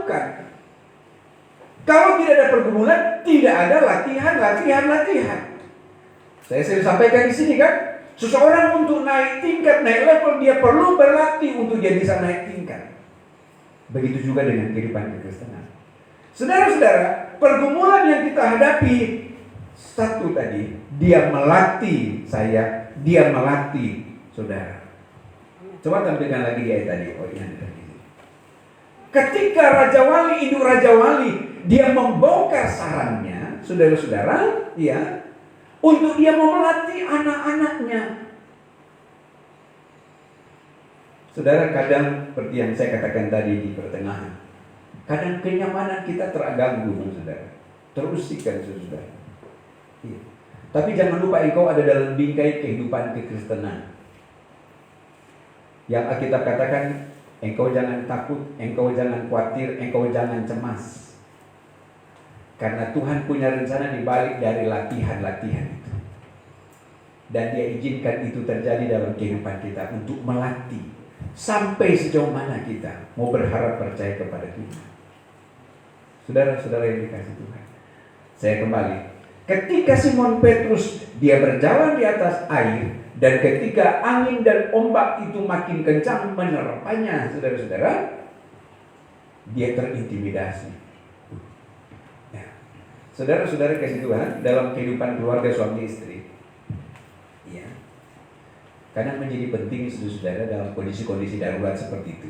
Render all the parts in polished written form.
lakukan. Kalau tidak ada pergumulan, tidak ada latihan. Saya sering sampaikan di sini kan, seseorang untuk naik tingkat, naik level, dia perlu berlatih untuk dia bisa naik tingkat. Begitu juga dengan kehidupan kekristenan. Saudara-saudara, pergumulan yang kita hadapi, satu tadi, dia melatih saya, dia melatih saudara. Coba tampilkan lagi di ayat tadi. Oh iya, ketika Raja Wali, induk Raja Wali, dia membongkar sarangnya, saudara-saudara, ya, untuk dia mau melatih anak-anaknya. Saudara, kadang seperti yang saya katakan tadi di pertengahan, kadang kenyamanan kita terganggu, saudara, terusikkan, saudara. Iya. Tapi jangan lupa engkau ada dalam bingkai kehidupan kekristenan. Yang Alkitab katakan, engkau jangan takut, engkau jangan khawatir, engkau jangan cemas. Karena Tuhan punya rencana di balik dari latihan-latihan itu. Dan Dia izinkan itu terjadi dalam kehidupan kita untuk melatih. Sampai sejauh mana kita mau berharap percaya kepada Tuhan. Saudara-saudara yang dikasihi Tuhan, saya kembali. Ketika Simon Petrus dia berjalan di atas air, dan ketika angin dan ombak itu makin kencang menerpanya, saudara-saudara, dia terintimidasi. Ya. Saudara-saudara kasih Tuhan, dalam kehidupan keluarga suami istri, ya, kadang menjadi penting saudara-saudara dalam kondisi-kondisi darurat seperti itu.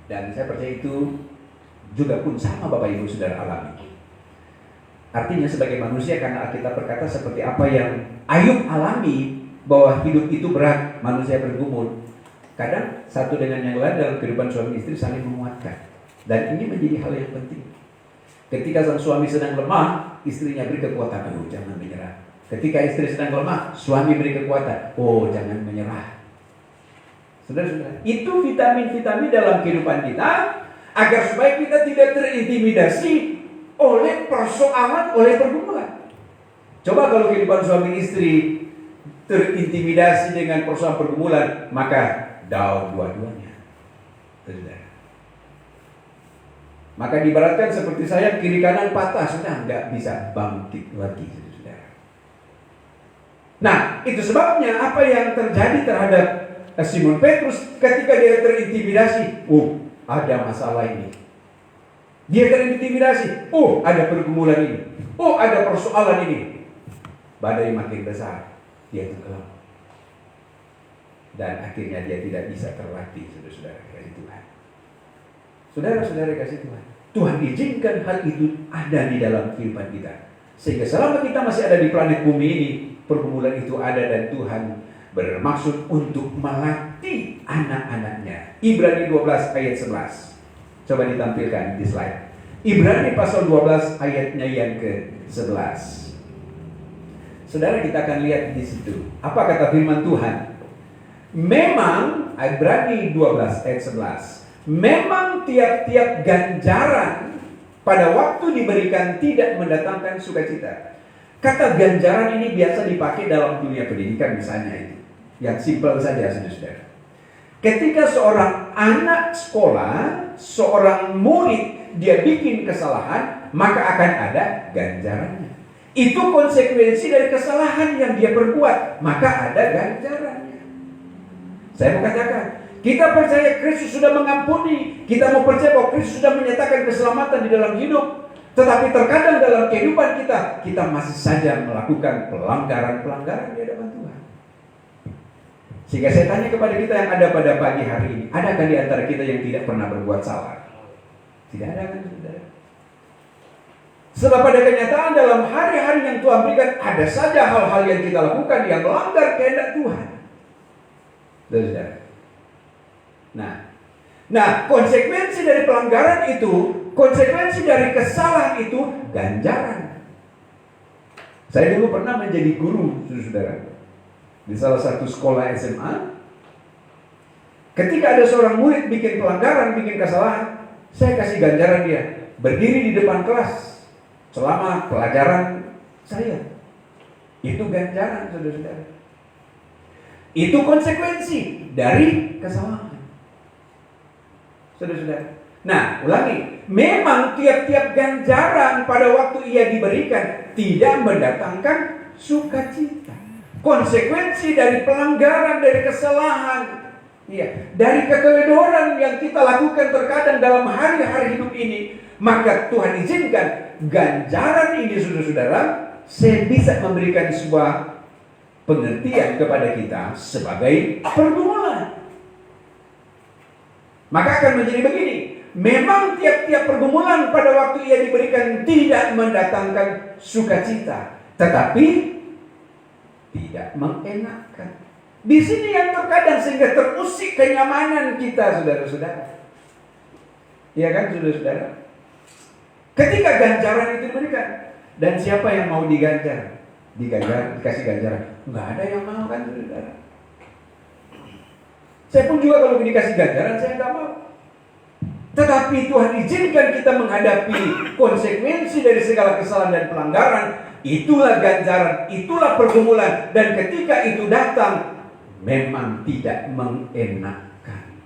Dan saya percaya itu juga pun sama Bapak Ibu Saudara alami. Artinya sebagai manusia, karena Alkitab berkata seperti apa yang Ayub alami, bahwa hidup itu berat, manusia bergumul. Kadang satu dengan yang lain dalam kehidupan suami istri saling menguatkan. Dan ini menjadi hal yang penting. Ketika sang suami sedang lemah, istrinya beri kekuatan, oh jangan menyerah. Ketika istri sedang lemah, suami beri kekuatan, oh jangan menyerah. Saudara-saudara, itu vitamin-vitamin dalam kehidupan kita, agar supaya kita tidak terintimidasi oleh persoalan, oleh pergumulan. Coba kalau kehidupan suami istri terintimidasi dengan persoalan pergumulan, maka down dua-duanya. Maka diibaratkan seperti saya, kiri kanan patah, sudah nggak bisa bangkit lagi, saudara. Nah, itu sebabnya apa yang terjadi terhadap Simon Petrus ketika dia terintimidasi. Oh, ada masalah ini. Dia terintimidasi. Oh, ada pergumulan ini. Oh, ada persoalan ini. Badai makin besar, dia tenggelam. Dan akhirnya dia tidak bisa terlatih, saudara-saudara kasih Tuhan. Saudara-saudara kasih Tuhan, Tuhan izinkan hal itu ada di dalam kehidupan kita. Sehingga selama kita masih ada di planet bumi ini, pergumulan itu ada dan Tuhan bermaksud untuk melatih anak-anaknya. Ibrani 12 ayat 11. Coba ditampilkan di slide. Ibrani pasal 12 ayatnya yang ke-11. Saudara, kita akan lihat di situ. Apa kata firman Tuhan? Memang, Ibrani 12 ayat 11. Memang tiap-tiap ganjaran pada waktu diberikan tidak mendatangkan sukacita. Kata ganjaran ini biasa dipakai dalam dunia pendidikan misalnya itu. Yang simpel saja, saudara. Ketika seorang anak sekolah, seorang murid, dia bikin kesalahan, maka akan ada ganjarannya. Itu konsekuensi dari kesalahan yang dia perbuat, maka ada ganjarannya. Saya mau katakan, kita percaya Kristus sudah mengampuni, kita mau percaya bahwa Kristus sudah menyatakan keselamatan di dalam hidup. Tetapi terkadang dalam kehidupan kita masih saja melakukan pelanggaran-pelanggaran di hadapan Tuhan. Sehingga saya tanya kepada kita yang ada pada pagi hari ini, adakah di antara kita yang tidak pernah berbuat salah? Tidak ada kan, saudara? Sebab pada kenyataan dalam hari-hari yang Tuhan berikan, ada saja hal-hal yang kita lakukan yang melanggar kehendak Tuhan. Saudara. Nah, konsekuensi dari pelanggaran itu, konsekuensi dari kesalahan itu, ganjaran. Saya dulu pernah menjadi guru, saudara, di salah satu sekolah SMA. Ketika ada seorang murid bikin pelanggaran, bikin kesalahan, saya kasih ganjaran dia. Berdiri di depan kelas selama pelajaran saya. Itu ganjaran, saudara-saudara. Itu konsekuensi dari kesalahan. Saudara-saudara, Nah, ulangi. Memang tiap-tiap ganjaran pada waktu ia diberikan tidak mendatangkan sukacita. Konsekuensi dari pelanggaran, dari kesalahan, ya, dari keteledoran yang kita lakukan terkadang dalam hari-hari hidup ini, maka Tuhan izinkan ganjaran ini, saudara-saudara, saya bisa memberikan sebuah pengertian kepada kita sebagai pergumulan. Maka akan menjadi begini. Memang tiap-tiap pergumulan pada waktu ia diberikan tidak mendatangkan sukacita, tetapi tidak mengenakkan. Di sini yang terkadang sehingga terusik kenyamanan kita, saudara-saudara. Iya kan, saudara-saudara? Ketika ganjaran itu diberikan, dan siapa yang mau diganjar? Dikasih ganjaran. Nggak ada yang mau kan, saudara? Saya pun juga kalau dikasih ganjaran, saya nggak mau. Tetapi Tuhan izinkan kita menghadapi konsekuensi dari segala kesalahan dan pelanggaran. Itulah ganjaran, itulah pergumulan. Dan ketika itu datang, memang tidak mengenakkan.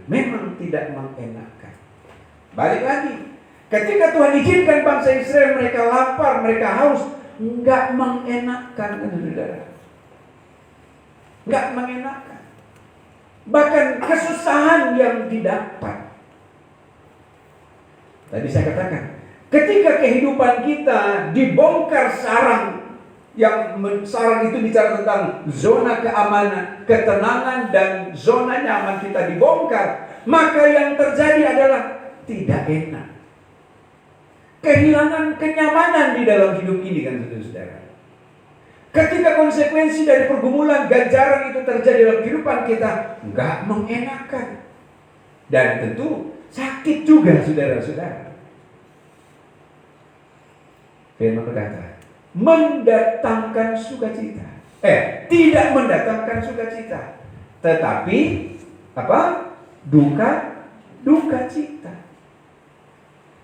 Memang tidak mengenakkan. Balik lagi. Ketika Tuhan izinkan bangsa Israel, mereka lapar, mereka haus, nggak mengenakkan, saudara. Nggak mengenakkan. Bahkan kesusahan yang didapat. Tadi saya katakan, ketika kehidupan kita dibongkar sarang, yang sarang itu bicara tentang zona keamanan, ketenangan, dan zona nyaman kita dibongkar, maka yang terjadi adalah tidak enak. Kehilangan kenyamanan di dalam hidup ini kan, saudara-saudara. Ketika konsekuensi dari pergumulan ganjaran itu terjadi dalam kehidupan kita, nggak mengenakan. Dan tentu sakit juga, saudara-saudara. Firman berkata, mendatangkan sukacita. Tidak mendatangkan sukacita. Tetapi, duka cita.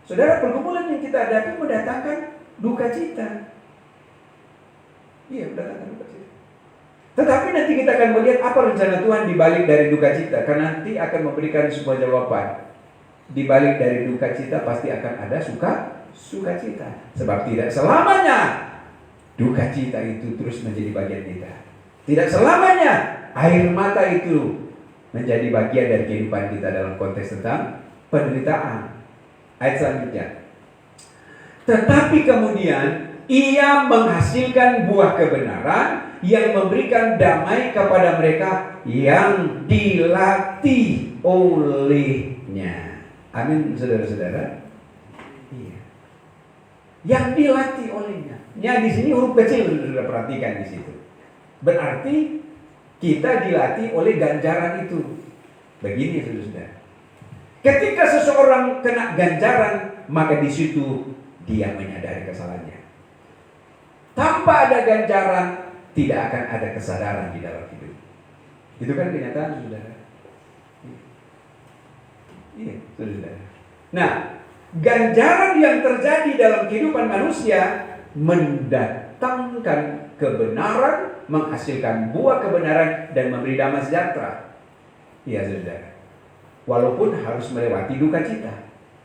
Saudara, pergumulan yang kita hadapi mendatangkan duka cita. Iya, mendatangkan duka cita. Tetapi nanti kita akan melihat apa rencana Tuhan di balik dari duka cita. Karena nanti akan memberikan sebuah jawaban. Di balik dari duka cita pasti akan ada sukacita. Sebab tidak selamanya duka cita itu terus menjadi bagian kita. Tidak selamanya air mata itu menjadi bagian dari kehidupan kita dalam konteks tentang penderitaan. Ayat selanjutnya. Tetapi kemudian ia menghasilkan buah kebenaran yang memberikan damai kepada mereka yang dilatih olehnya. Amin, saudara-saudara. Iya. Yang dilatih olehnya. Ya, di sini huruf kecil, sudah perhatikan di situ. Berarti kita dilatih oleh ganjaran itu. Begini, saudara-saudara. Ketika seseorang kena ganjaran, maka di situ dia menyadari kesalahannya. Tanpa ada ganjaran, tidak akan ada kesadaran di dalam hidup. Itu kan kenyataan, saudara. Iya, saudara. Nah, ganjaran yang terjadi dalam kehidupan manusia mendatangkan kebenaran, menghasilkan buah kebenaran, dan memberi damai sejahtera. Iya, saudara. Walaupun harus melewati duka cita,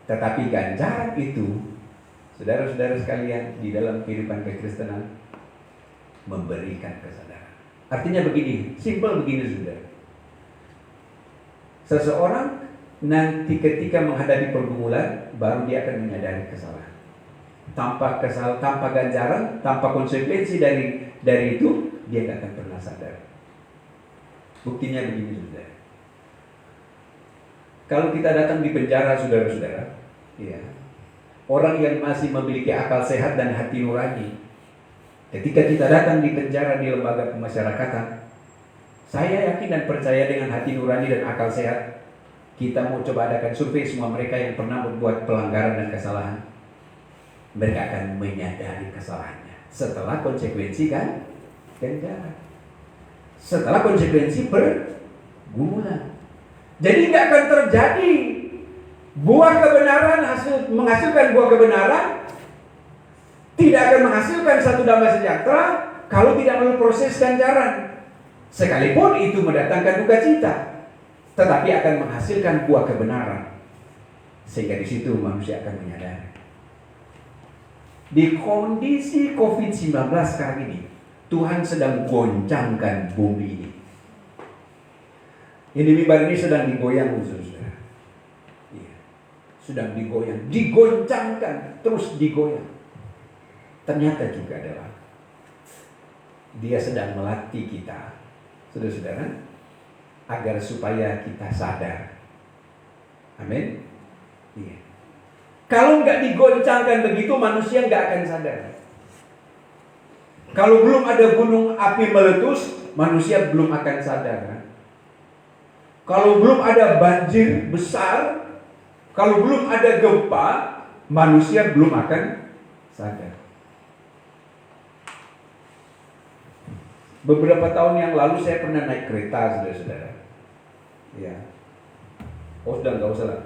tetapi ganjaran itu, saudara-saudara sekalian, di dalam kehidupan kekristenan memberikan kesadaran. Artinya begini, simpel begini, saudara. Seseorang nanti ketika menghadapi pergumulan, baru dia akan menyadari kesalahan. Tanpa ganjaran, tanpa konsekuensi dari itu, dia tidak akan pernah sadar. Buktinya begini, saudara. Kalau kita datang di penjara, saudara-saudara, ya, orang yang masih memiliki akal sehat dan hati nurani, ketika kita datang di penjara di lembaga pemasyarakatan, saya yakin dan percaya dengan hati nurani dan akal sehat, kita mau coba adakan survei semua mereka yang pernah berbuat pelanggaran dan kesalahan. Mereka akan menyadari kesalahannya setelah konsekuensi kan ganjaran, setelah konsekuensi pergumulan. Jadi tidak akan terjadi buah kebenaran menghasilkan buah kebenaran, tidak akan menghasilkan satu damai sejahtera kalau tidak melalui proses ganjaran. Sekalipun itu mendatangkan duka cita. tetapi akan menghasilkan buah kebenaran. Sehingga di situ manusia akan menyadari. Di kondisi COVID-19 sekarang ini, Tuhan sedang goncangkan bumi ini. Ini mimbar ini sedang digoyang, saudara. Iya, sedang digoyang, digoncangkan, terus digoyang. Ternyata juga adalah Dia sedang melatih kita, saudara-saudara, agar supaya kita sadar. Amin. Iya. Kalau nggak digoncangkan begitu, manusia nggak akan sadar. Kalau belum ada gunung api meletus, manusia belum akan sadar. Kalau belum ada banjir besar, kalau belum ada gempa, manusia belum akan sadar. Beberapa tahun yang lalu saya pernah naik kereta, saudara-saudara. Ya. Oh, sudah nggak usah lah.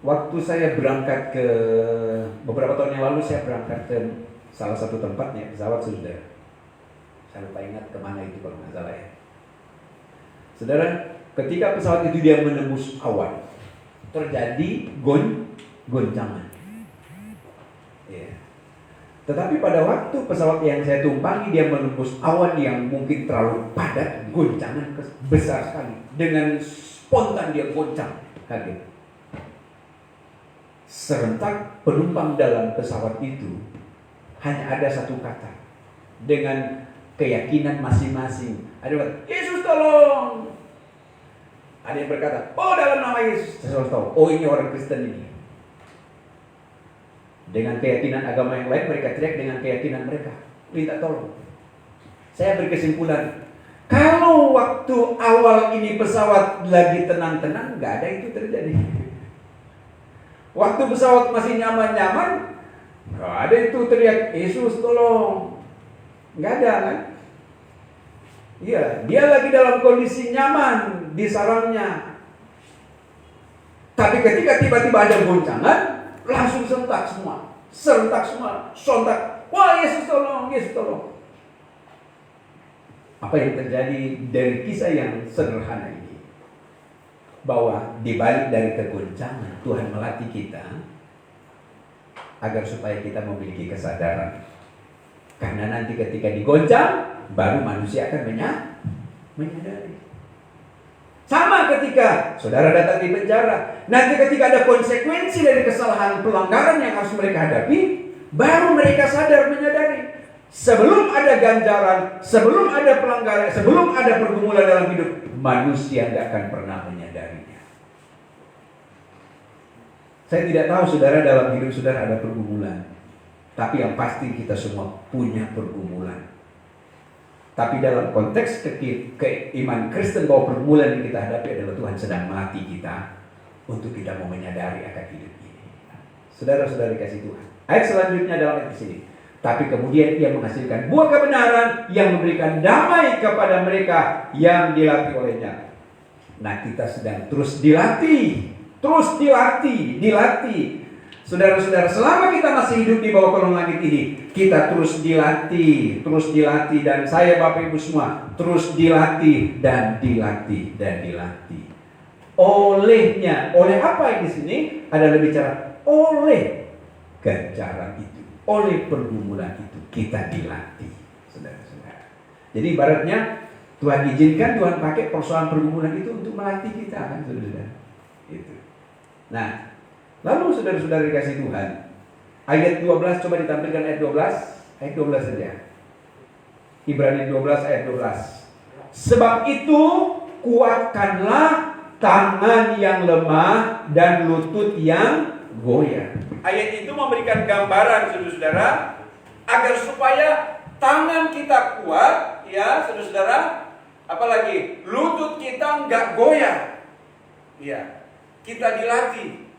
Waktu saya berangkat ke beberapa tahun yang lalu, saya berangkat ke salah satu tempat naik pesawat, saudara. Saya lupa ingat kemana itu kalau nggak salah ya. Saudara, ketika pesawat itu dia menembus awan, terjadi goncangan. Ya. Tetapi pada waktu pesawat yang saya tumpangi dia menembus awan yang mungkin terlalu padat, goncangan besar sekali. Dengan spontan dia goncang, kaget. Serentak penumpang dalam pesawat itu hanya ada satu kata dengan keyakinan masing-masing. Ada yang berkata, Yesus tolong. Ada yang berkata, oh dalam nama Yesus. Saya harus tahu, oh ini orang Kristen ini. Dengan keyakinan agama yang lain mereka teriak dengan keyakinan mereka, minta tolong. Saya berkesimpulan, kalau waktu awal ini pesawat lagi tenang-tenang, nggak ada itu terjadi. Waktu pesawat masih nyaman-nyaman, nggak ada itu teriak Yesus tolong, nggak ada kan? Iya, dia lagi dalam kondisi nyaman di sarangnya. Tapi ketika tiba-tiba ada goncangan, langsung serentak semua, sontak. Wah Yesus tolong, Yesus tolong. Apa yang terjadi dari kisah yang sederhana ini? Bahwa dibalik dari kegoncangan, Tuhan melatih kita agar supaya kita memiliki kesadaran. Karena nanti ketika digoncang, baru manusia akan menyadari. Sama ketika saudara datang di penjara, nanti ketika ada konsekuensi dari kesalahan pelanggaran yang harus mereka hadapi, baru mereka sadar menyadari. Sebelum ada ganjaran, sebelum ada pelanggaran, sebelum ada pergumulan dalam hidup, manusia tidak akan pernah menyadarinya. Saya tidak tahu saudara dalam hidup saudara ada pergumulan, tapi yang pasti kita semua punya pergumulan. Tapi dalam konteks iman Kristen bahwa pergumulan yang kita hadapi adalah Tuhan sedang melatih kita untuk kita mau menyadari akan hidup ini. Saudara-saudari kasih Tuhan. Ayat selanjutnya dalam ayat sini. Tapi kemudian ia menghasilkan buah kebenaran yang memberikan damai kepada mereka yang dilatih olehnya. Nah, kita sedang terus dilatih. Saudara-saudara, selama kita masih hidup di bawah kolong langit ini, kita terus dilatih, dan saya Bapak Ibu semua terus dilatih dan dilatih. Oleh apa di sini? Adalah bicara oleh ganjaran itu, oleh pergumulan itu kita dilatih, saudara-saudara. Jadi ibaratnya Tuhan izinkan, Tuhan pakai persoalan pergumulan itu untuk melatih kita, kan saudara. Itu. Nah, lalu saudara-saudara dikasih Tuhan, ayat 12 coba ditampilkan ayat 12 saja. Ibrani 12 ayat 12. Sebab itu kuatkanlah tangan yang lemah dan lutut yang goyah. Ayat itu memberikan gambaran saudara-saudara agar supaya tangan kita kuat, ya saudara-saudara, apalagi lutut kita nggak goyah. Ya, kita dilatih.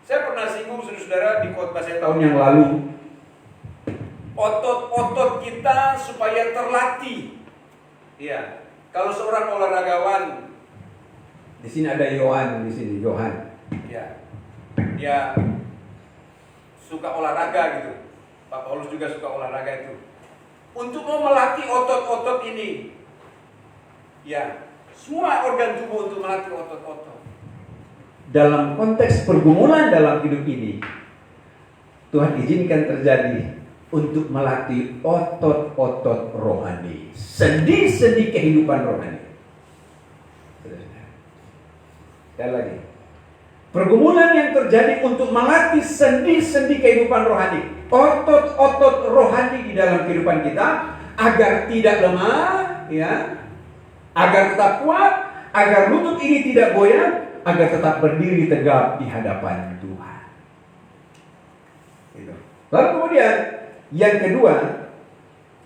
Saya pernah singgung saudara-saudara di khotbah saya tahun yang lalu. Otot-otot kita supaya terlatih. Ya, kalau seorang olahragawan, di sini ada Yohan, ya, dia suka olahraga gitu. Pak Paulus juga suka olahraga itu. Untuk mau melatih otot-otot ini, ya, semua organ tubuh untuk melatih otot-otot. Dalam konteks pergumulan dalam hidup ini, Tuhan izinkan terjadi untuk melatih otot-otot rohani, sendi-sendi kehidupan rohani. Sekali lagi, pergumulan yang terjadi untuk melatih sendi-sendi kehidupan rohani, otot-otot rohani di dalam kehidupan kita, agar tidak lemah, ya, agar tetap kuat, agar lutut ini tidak goyah, agar tetap berdiri tegap di hadapan Tuhan. Gitu. Lalu kemudian yang kedua,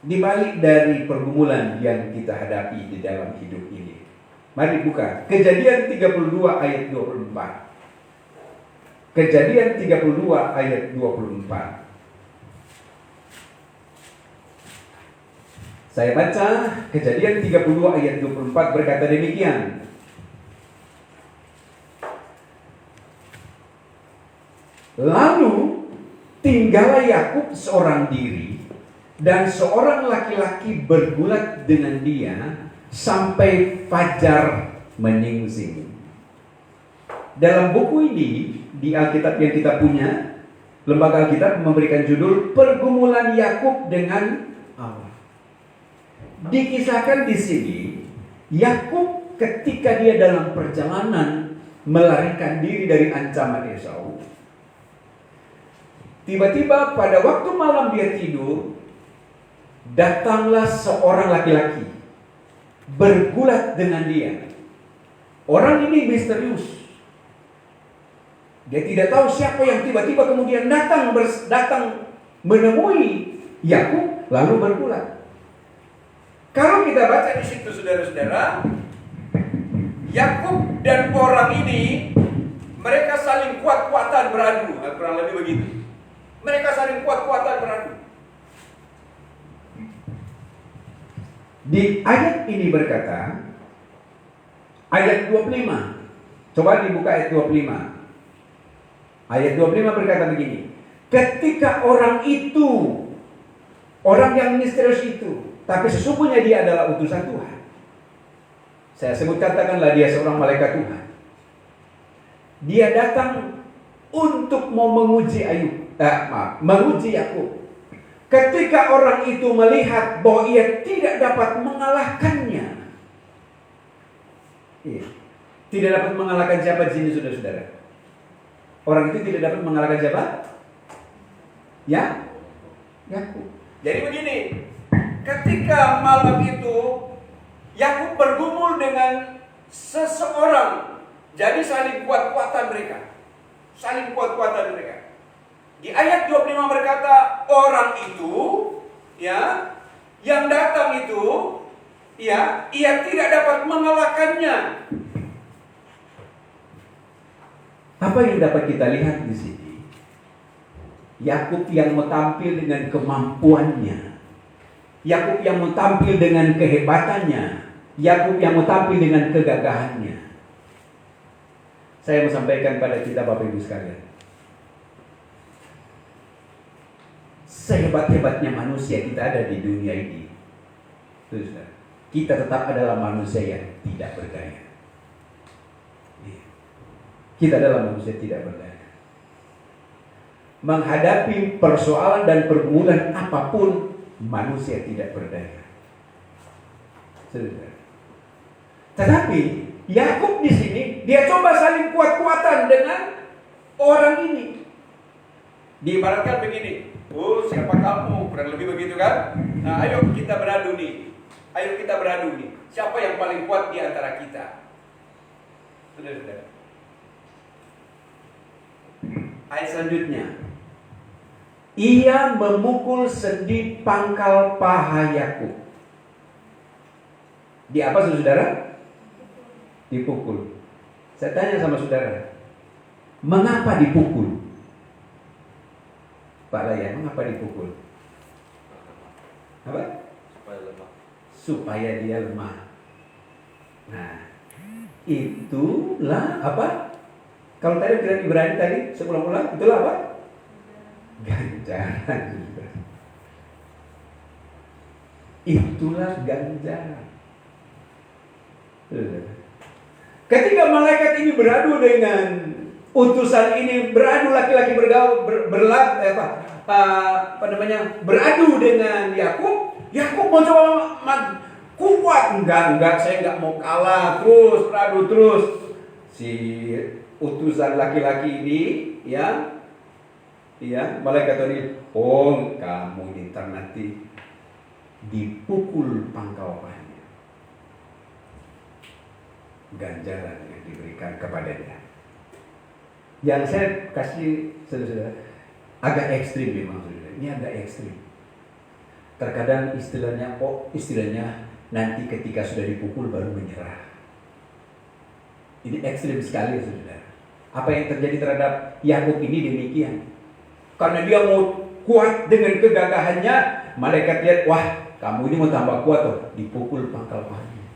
dibalik dari pergumulan yang kita hadapi di dalam hidup ini, mari buka Kejadian 32 ayat 24. Kejadian 32 ayat 24. Saya baca Kejadian 32 ayat 24 berkata demikian. Lalu tinggallah Yakub seorang diri, dan seorang laki-laki bergulat dengan dia sampai fajar menyingsing. Dalam buku ini, di Alkitab yang kita punya, lembaga Alkitab memberikan judul Pergumulan Yakub dengan Allah. Dikisahkan di sini, Yakub ketika dia dalam perjalanan melarikan diri dari ancaman Esau, tiba-tiba pada waktu malam dia tidur, datanglah seorang laki-laki bergulat dengan dia. Orang ini misterius. Dia tidak tahu siapa yang tiba-tiba kemudian datang menemui Yakub lalu bergulat. Kalau kita baca di situ saudara-saudara, Yakub dan orang ini mereka saling kuat-kuatan beradu, kurang lebih begitu. Mereka saling kuat-kuatan beradu. Di ayat ini berkata, ayat 25. Coba dibuka ayat 25. Ayat 25 berkata begini. Ketika orang itu, orang yang misterius itu, tapi sesungguhnya dia adalah utusan Tuhan. Saya sebut katakanlah dia seorang malaikat Tuhan. Dia datang untuk mau menguji menguji Yakub. Ketika orang itu melihat bahwa ia tidak dapat mengalahkannya. Tidak dapat mengalahkan siapa di sini saudara-saudara? Orang itu tidak dapat mengalahkan siapa? Ya, Yakub. Jadi begini, ketika malam itu Yakub bergumul dengan seseorang, jadi saling kuat-kuatan mereka. Saling kuat-kuatan mereka. Di ayat 25 berkata, orang itu, ya, yang datang itu, ya, ia tidak dapat mengalahkannya. Apa yang dapat kita lihat di sini? Yakub yang mau tampil dengan kemampuannya, Yakub yang mau tampil dengan kehebatannya, Yakub yang mau tampil dengan kegagahannya. Saya mau sampaikan pada kita Bapak Ibu sekalian, sehebat-hebatnya manusia kita ada di dunia ini, kita tetap adalah manusia yang tidak berdaya. Kita adalah manusia tidak berdaya. Menghadapi persoalan dan pergumulan apapun, manusia tidak berdaya. Tetapi Yakub di sini dia coba saling kuat-kuatan dengan orang ini. Diibaratkan begini, oh siapa kamu? Kurang lebih begitu kan? Nah ayo kita beradu nih. Ayo kita beradu nih. Siapa yang paling kuat di antara kita? Saudara-saudara. Ayat selanjutnya, ia memukul sendi pangkal paha Yakub. Di apa saudara? Dipukul. Saya tanya sama saudara, mengapa dipukul? Pak Layan, mengapa dipukul? Apa? Supaya lemah. Supaya dia lemah. Nah, itulah apa? Kalau tadi bilang Ibrani tadi, seulang-ulang, itulah apa? Ganjaran. Itulah ganjaran. Ketika malaikat ini beradu dengan utusan ini, beradu laki-laki beradu dengan Yakub. Yakub mau coba kuat, enggak, saya enggak mau kalah, terus beradu terus. Si utusan laki-laki ini, ya, malaikat ini, kamu ini nanti dipukul pangkal pahannya. Ganjaran yang diberikan kepadanya. Yang saya kasih saudara, agak ekstrim memang saudara. Ini agak ekstrim. Terkadang istilahnya nanti ketika sudah dipukul baru menyerah. Ini ekstrim sekali saudara. Apa yang terjadi terhadap Yakub ini demikian. Karena dia mau kuat dengan kegagahannya, malaikat lihat, wah, kamu ini mau tambah kuat tuh, dipukul pangkal pahannya.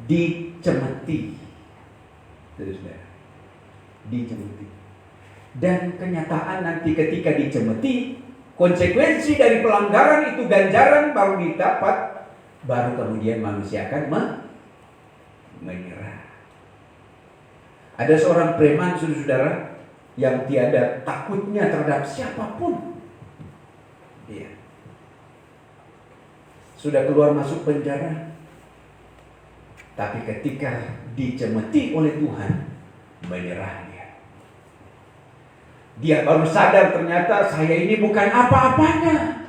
Dicemeti. Saudara. Dicemeti. Dan kenyataan nanti ketika dicemeti, konsekuensi dari pelanggaran itu ganjaran baru didapat, baru kemudian manusia akan menyerah. Ada seorang preman saudara yang tiada takutnya terhadap siapapun. Iya. Sudah keluar masuk penjara, tapi ketika dicemeti oleh Tuhan, menyerah dia. Dia baru sadar ternyata saya ini bukan apa-apanya.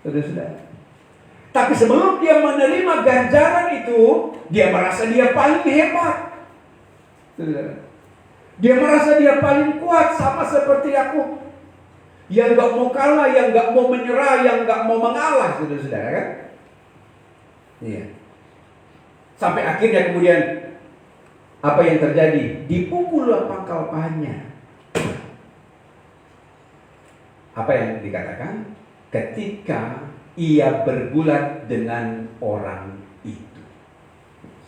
Saudara-saudara. Tapi sebelum dia menerima ganjaran itu, dia merasa dia paling hebat. Saudara. Dia merasa dia paling kuat, sama seperti aku. Yang gak mau kalah, yang gak mau menyerah, yang gak mau mengalah, saudara-saudara kan? Iya. Sampai akhirnya kemudian apa yang terjadi? Dipukullah pangkal pahannya. Apa yang dikatakan? Ketika ia bergulat dengan orang itu.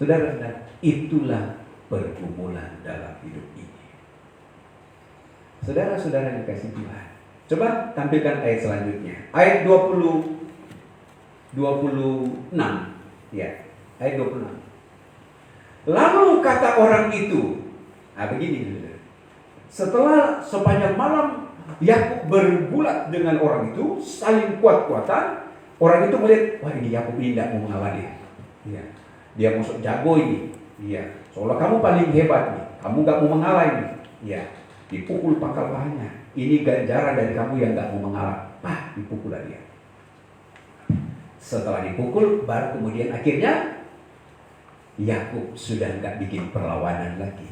Saudara-saudara, itulah pergumulan dalam hidup ini. Saudara-saudara yang kasih Tuhan, coba tampilkan ayat selanjutnya. Ayat 26. Ya, ayat 26. Lalu kata orang itu, begini, setelah sepanjang malam Yakub bergulat dengan orang itu, saling kuat-kuatan. Orang itu melihat, wah ini Yakub ini tidak mau mengalah dia. Ya, dia masuk jago ini. Iya, seolah kamu paling hebat nih, kamu gak mau mengalah ini. Iya, dipukul pangkal pahannya. Ini ganjaran dari kamu yang gak mau mengalah. Dipukul dia. Setelah dipukul, baru kemudian akhirnya Yakub sudah gak bikin perlawanan lagi.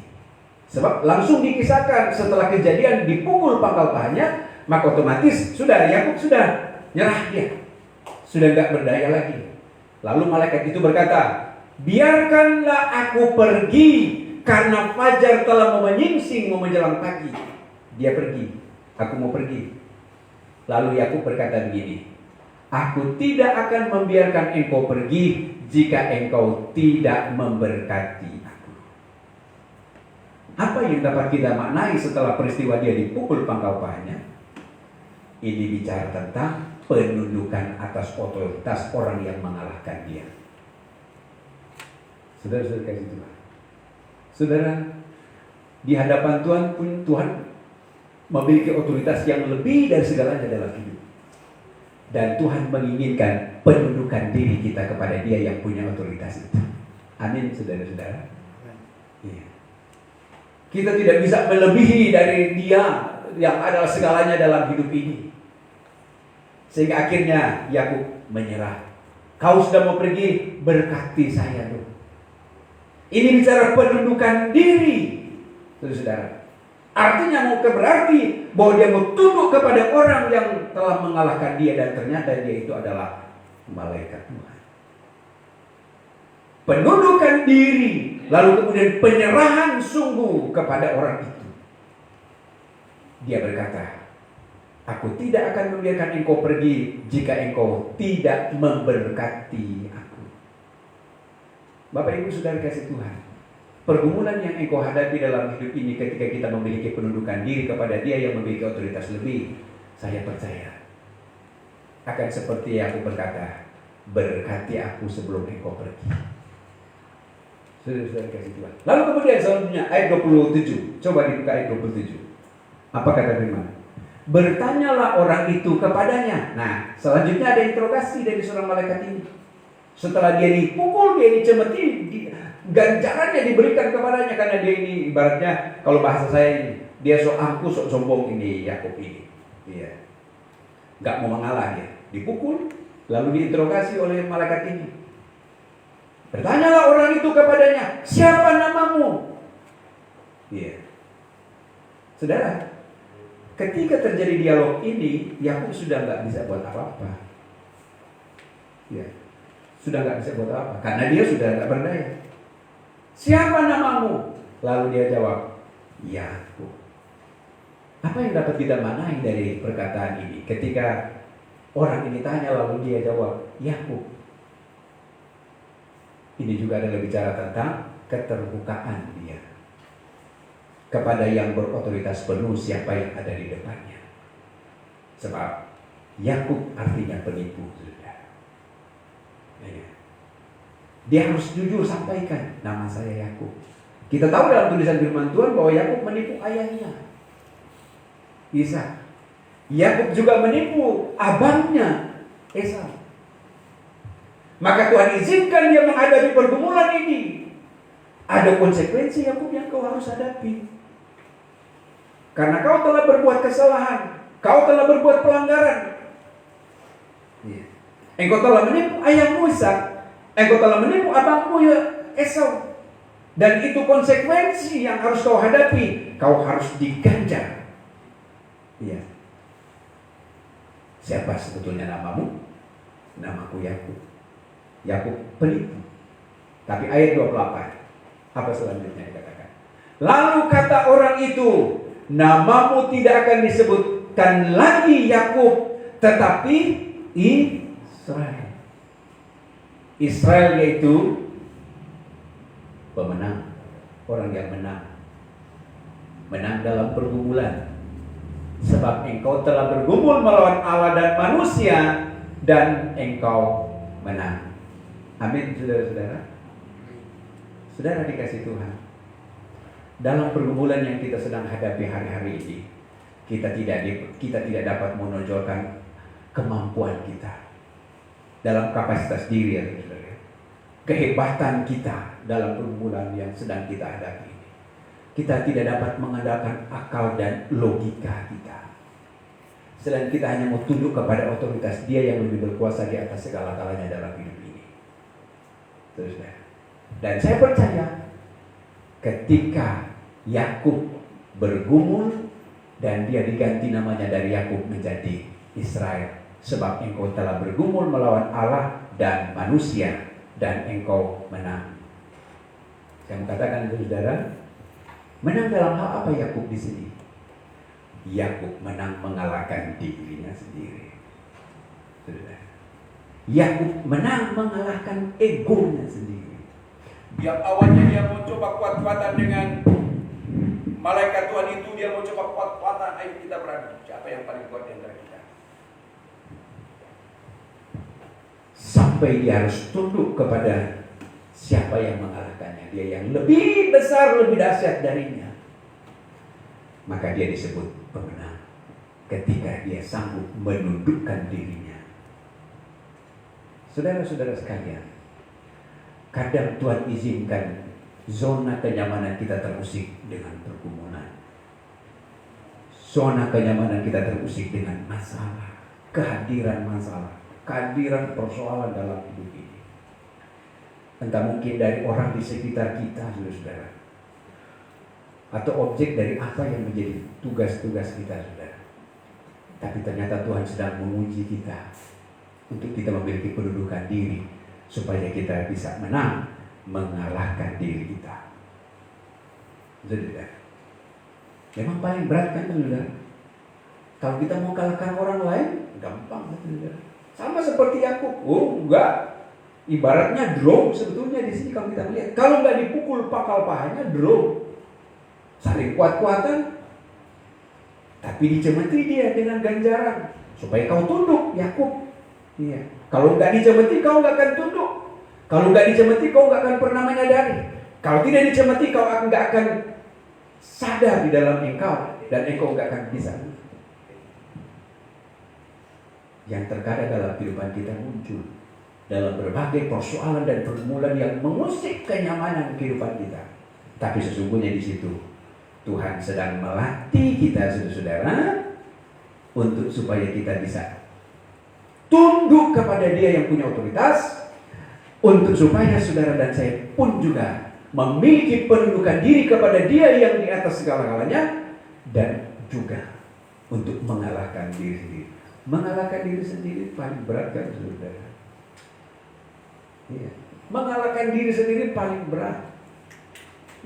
Sebab langsung dikisahkan setelah kejadian dipukul pangkal pahannya, maka otomatis sudah Yakub sudah nyerah dia. Sudah gak berdaya lagi. Lalu malaikat itu berkata, biarkanlah aku pergi karena fajar telah mau menyingsing, mau menjelang pagi. Dia pergi, aku mau pergi. Lalu Yakub berkata begini, aku tidak akan membiarkan engkau pergi jika engkau tidak memberkati aku. Apa yang dapat kita maknai setelah peristiwa dia dipukul pangkal pahannya? Ini bicara tentang penundukan atas otoritas orang yang mengalahkan dia. Saudara-saudara kasih Tuhan. Saudara, di hadapan Tuhan pun Tuhan memiliki otoritas yang lebih dari segalanya dalam hidup. Dan Tuhan menginginkan penundukan diri kita kepada Dia yang punya otoritas itu. Amin, saudara-saudara. Iya. Kita tidak bisa melebihi dari Dia yang adalah segalanya dalam hidup ini. Sehingga akhirnya Yakub menyerah. Kau sudah mau pergi, berkati saya dulu. Ini bicara penundukan diri, saudara. Artinya berarti bahwa dia mau tunduk kepada orang yang telah mengalahkan dia, dan ternyata dia itu adalah malaikat Tuhan. Penundukan diri, lalu kemudian penyerahan sungguh kepada orang itu. Dia berkata, aku tidak akan membiarkan engkau pergi jika engkau tidak memberkati aku. Bapak Ibu Saudara kasih Tuhan, pergumulan yang engkau hadapi dalam hidup ini ketika kita memiliki penundukan diri kepada Dia yang memiliki otoritas lebih, saya percaya akan seperti yang aku berkata, berkati aku sebelum engkau pergi. Sudah kasih Tuhan. Lalu kemudian selanjutnya ayat 27. Coba dibuka ayat 27. Apa kata firman? Bertanyalah orang itu kepadanya. Nah, selanjutnya ada interogasi dari seorang malaikat ini. Setelah dia dipukul, dia dicemeti, ganjarannya diberikan kepadanya karena dia ini ibaratnya kalau bahasa saya ini, dia sok angku, sok sombong ini Yakub ini. Iya. Enggak mau mengalah dia. Dipukul, lalu diinterogasi oleh malaikat ini. Bertanyalah orang itu kepadanya, siapa namamu? Iya. Saudara, ketika terjadi dialog ini, Yakub sudah nggak bisa buat apa-apa. Iya. Sudah nggak bisa buat apa, karena dia sudah nggak berdaya. Siapa namamu? Lalu dia jawab, Yakub. Apa yang dapat kita maknai dari perkataan ini? Ketika orang ini tanya lalu dia jawab, Yakub. Ini juga adalah bicara tentang keterbukaan dia kepada yang berotoritas penuh siapa yang ada di depannya. Sebab Yakub artinya penipu, saudara. Dia harus jujur sampaikan, nama saya Yakub. Kita tahu dalam tulisan firman Tuhan bahwa Yakub menipu ayahnya, Ishak. Yakub juga menipu abangnya, Esau. Maka Tuhan izinkan dia menghadapi pergumulan ini. Ada konsekuensi Yakub yang kau harus hadapi. Karena kau telah berbuat kesalahan, kau telah berbuat pelanggaran. Engkau telah menipu ayahmu Ishak, engkau telah menipu abangmu Esau. Dan itu konsekuensi yang harus kau hadapi. Kau harus diganjar. Iya. Siapa sebetulnya namamu? Namaku Yakub. Yakub penipu. Tapi ayat 28, apa selanjutnya dikatakan? Lalu kata orang itu, namamu tidak akan disebutkan lagi Yakub, tetapi Israel. Israel yaitu pemenang, orang yang menang. Menang dalam pergumulan. Sebab engkau telah bergumul melawan Allah dan manusia, dan engkau menang. Amin, saudara-saudara. Saudara dikasih Tuhan, dalam pergumulan yang kita sedang hadapi hari-hari ini, kita tidak dapat menonjolkan kemampuan kita dalam kapasitas diri, saudara. Kehebatan kita dalam pergumulan yang sedang kita hadapi ini. Kita tidak dapat mengandalkan akal dan logika kita. Selain kita hanya mau tunduk kepada otoritas Dia yang lebih berkuasa di atas segala-galanya dalam hidup ini. Terus, dan saya percaya ketika Yakub bergumul dan dia diganti namanya dari Yakub menjadi Israel, sebab engkau telah bergumul melawan Allah dan manusia, dan engkau menang. Saya mengatakan itu saudara, menang dalam hal apa Yakub di sini? Yakub menang mengalahkan dirinya sendiri. Saudara, Yakub menang mengalahkan egonya sendiri. Yang awalnya dia mau coba kuat-kuatan dengan malaikat Tuhan itu, dia mau coba kuat-kuatan. Ayo kita beradu, siapa yang paling kuat di antara kita? Sampai dia harus tunduk kepada siapa yang mengalahkannya, dia yang lebih besar, lebih dahsyat darinya. Maka dia disebut pemenang ketika dia sanggup menundukkan dirinya. Saudara-saudara sekalian, kadang Tuhan izinkan zona kenyamanan kita terusik dengan pergumulan. Zona kenyamanan kita terusik dengan masalah, kehadiran masalah, kehadiran persoalan dalam hidup ini. Entah mungkin dari orang di sekitar kita, saudara, atau objek dari apa yang menjadi tugas-tugas kita, saudara. Tapi ternyata Tuhan sedang menguji kita untuk kita memiliki kedudukan diri, supaya kita bisa menang mengalahkan diri kita. Saudara, memang paling berat kan, saudara? Kalau kita mau kalahkan orang lain, gampang, saudara. Sama seperti Yakub. Oh, enggak. Ibaratnya draw sebetulnya di sini kalau kita melihat. Kalau nggak dipukul pakal pahanya, draw. Saling kuat-kuatan. Tapi dicemeti dia dengan ganjaran supaya kau tunduk, Yakub. Iya. Kalau nggak dicemeti, kau nggak akan tunduk. Kalau nggak dicemeti, kau nggak akan pernah menyadari. Kalau tidak dicemeti, kau nggak akan sadar di dalam engkau, dan engkau nggak akan bisa. Yang terkadang dalam kehidupan kita muncul dalam berbagai persoalan dan pergumulan yang mengusik kenyamanan kehidupan kita. Tapi sesungguhnya di situ Tuhan sedang melatih kita, saudara-saudara, untuk supaya kita bisa tunduk kepada Dia yang punya otoritas, untuk supaya saudara dan saya pun juga memiliki penundukan diri kepada Dia yang di atas segala-galanya, dan juga untuk mengalahkan diri sendiri. Mengalahkan diri sendiri paling berat kan, saudara? Iya. Mengalahkan diri sendiri paling berat.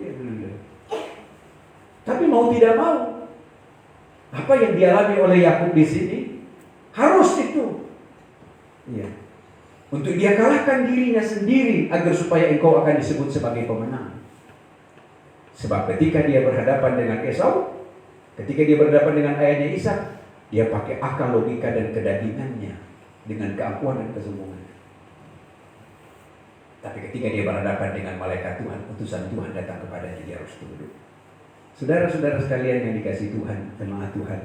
Iya, saudara. Tapi mau tidak mau, apa yang dialami oleh Yakub di sini harus itu. Iya. Untuk dia kalahkan dirinya sendiri agar supaya engkau akan disebut sebagai pemenang. Sebab ketika dia berhadapan dengan Esau, ketika dia berhadapan dengan ayahnya Ishak, dia pakai akal, logika, dan kedagingannya dengan keakuan dan kesombongan. Tapi ketika dia berhadapan dengan malaikat Tuhan, utusan Tuhan datang kepadanya, dia harus tunduk. Saudara-saudara sekalian yang dikasihi Tuhan, jemaat Tuhan,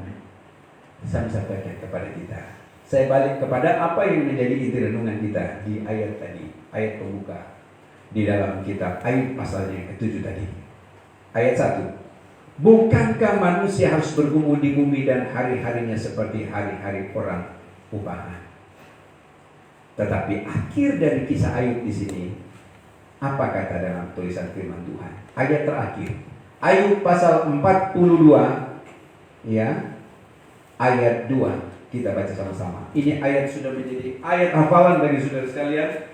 saya sampaikan kepada kita. Saya balik kepada apa yang menjadi inti renungan kita di ayat tadi, ayat pembuka di dalam kitab Ayub pasalnya yang ke-7 tadi. Ayat 1. Bukankah manusia harus bergumul di bumi dan hari-harinya seperti hari-hari orang upahan? Tetapi akhir dari kisah Ayub di sini, apa kata dalam tulisan firman Tuhan? Ayat terakhir, Ayub pasal 42, ya, ayat 2. Kita baca sama-sama. Ini ayat sudah menjadi ayat hafalan bagi saudara sekalian.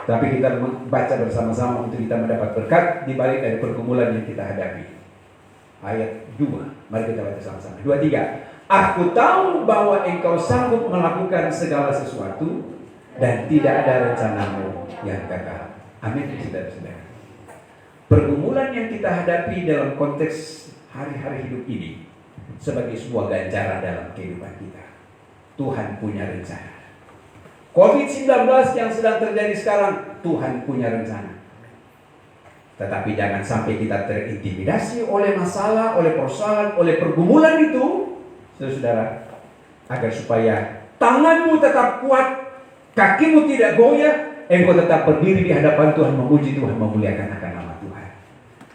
Tapi kita baca bersama-sama untuk kita mendapat berkat di balik dari pergumulan yang kita hadapi. Ayat 2. Mari kita baca sama-sama. 2, 3. Aku tahu bahwa engkau sanggup melakukan segala sesuatu dan tidak ada rencanamu yang gagal. Amin, saudara-saudara. Pergumulan yang kita hadapi dalam konteks hari-hari hidup ini sebagai sebuah ganjaran dalam kehidupan kita. Tuhan punya rencana. COVID-19 yang sedang terjadi sekarang, Tuhan punya rencana. Tetapi jangan sampai kita terintimidasi oleh masalah, oleh persoalan, oleh pergumulan itu, saudara, agar supaya tanganmu tetap kuat, kakimu tidak goyah, engkau tetap berdiri di hadapan Tuhan, memuji Tuhan, memuliakan akan nama Tuhan.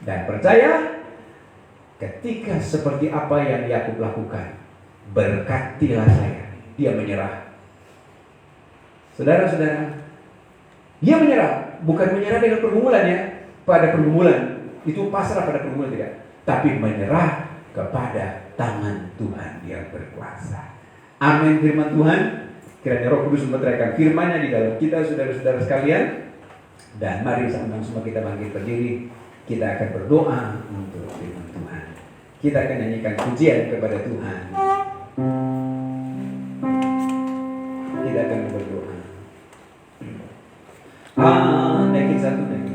Dan percaya, ketika seperti apa yang Yakub lakukan, berkatilah saya. Dia menyerah. Saudara-saudara, dia menyerah. Bukan menyerah dengan pergumulan ya. Pada pergumulan, itu pasrah pada pergumulan tidak. Tapi menyerah kepada tangan Tuhan yang berkuasa. Amin firman Tuhan. Kiranya Roh Kudus menerangkan firman-Nya di dalam kita, saudara-saudara sekalian. Dan mari sama-sama semua kita bangkit berdiri. Kita akan berdoa untuk firman Tuhan. Kita akan nyanyikan pujian kepada Tuhan. Kita akan berdoa. Naikin satu, naikin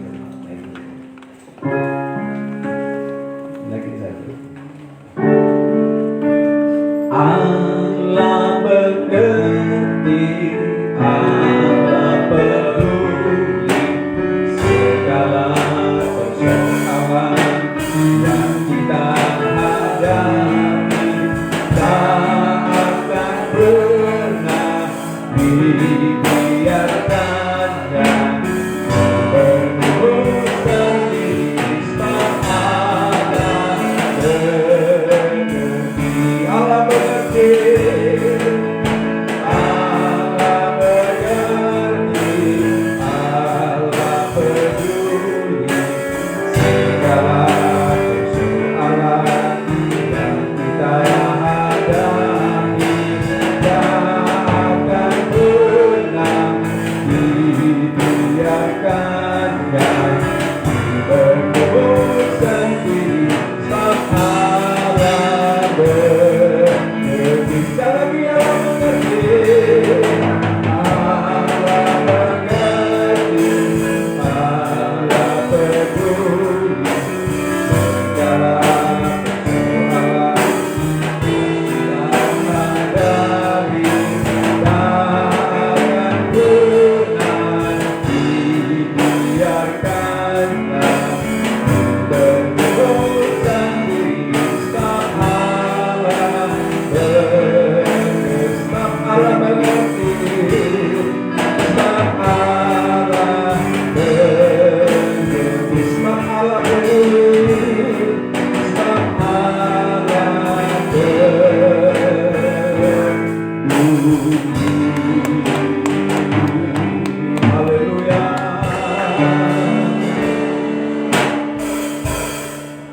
satu. Allah mengerti, Allah peduli segala persoalan yang kita hadapi. Tak akan pernah dibiarkan dan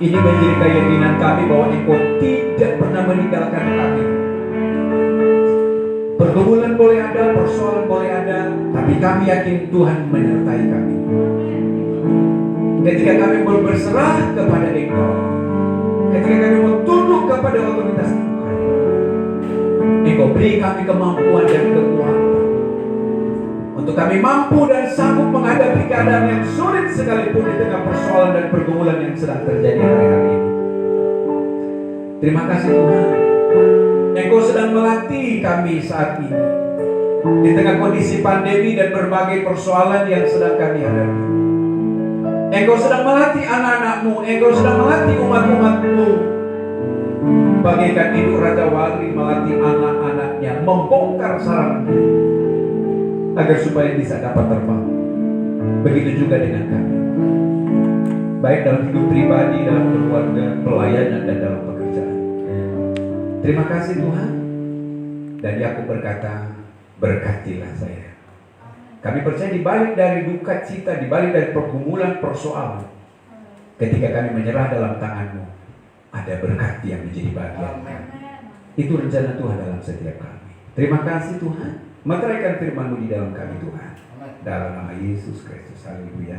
Ini menjadi keyakinan kami bahwa Engkau tidak pernah meninggalkan kami. Pergumulan boleh ada, persoalan boleh ada, tapi kami yakin Tuhan menyertai kami. Ketika kami berserah kepada Engkau, ketika kami mau tunduk kepada otoritas Tuhan, Engkau beri kami kemampuan dan kekuatan untuk kami mampu dan sanggup menghadapi keadaan yang sulit sekalipun di tengah persoalan dan pergumulan yang sedang terjadi hari-hari ini. Terima kasih Tuhan, Engkau sedang melatih kami saat ini di tengah kondisi pandemi dan berbagai persoalan yang sedang kami hadapi. Engkau sedang melatih anak-anak-Mu, Engkau sedang melatih umat-umat-Mu, bagaikan induk Raja Wali melatih anak-anaknya membongkar sarangnya agar supaya bisa dapat terbang. Begitu juga dengan kami, baik dalam hidup pribadi, dalam keluarga, pelayanan, dan dalam pekerjaan. Terima kasih Tuhan. Dan Yakub berkata, berkatilah saya. Kami percaya di balik dari duka cita, di balik dari pergumulan persoalan, ketika kami menyerah dalam tangan-Mu, ada berkat yang menjadi bagian. Itu rencana Tuhan dalam setiap kami. Terima kasih Tuhan. Meteraikan firman-Mu di dalam kami Tuhan. Dalam nama Yesus Kristus. Haleluya.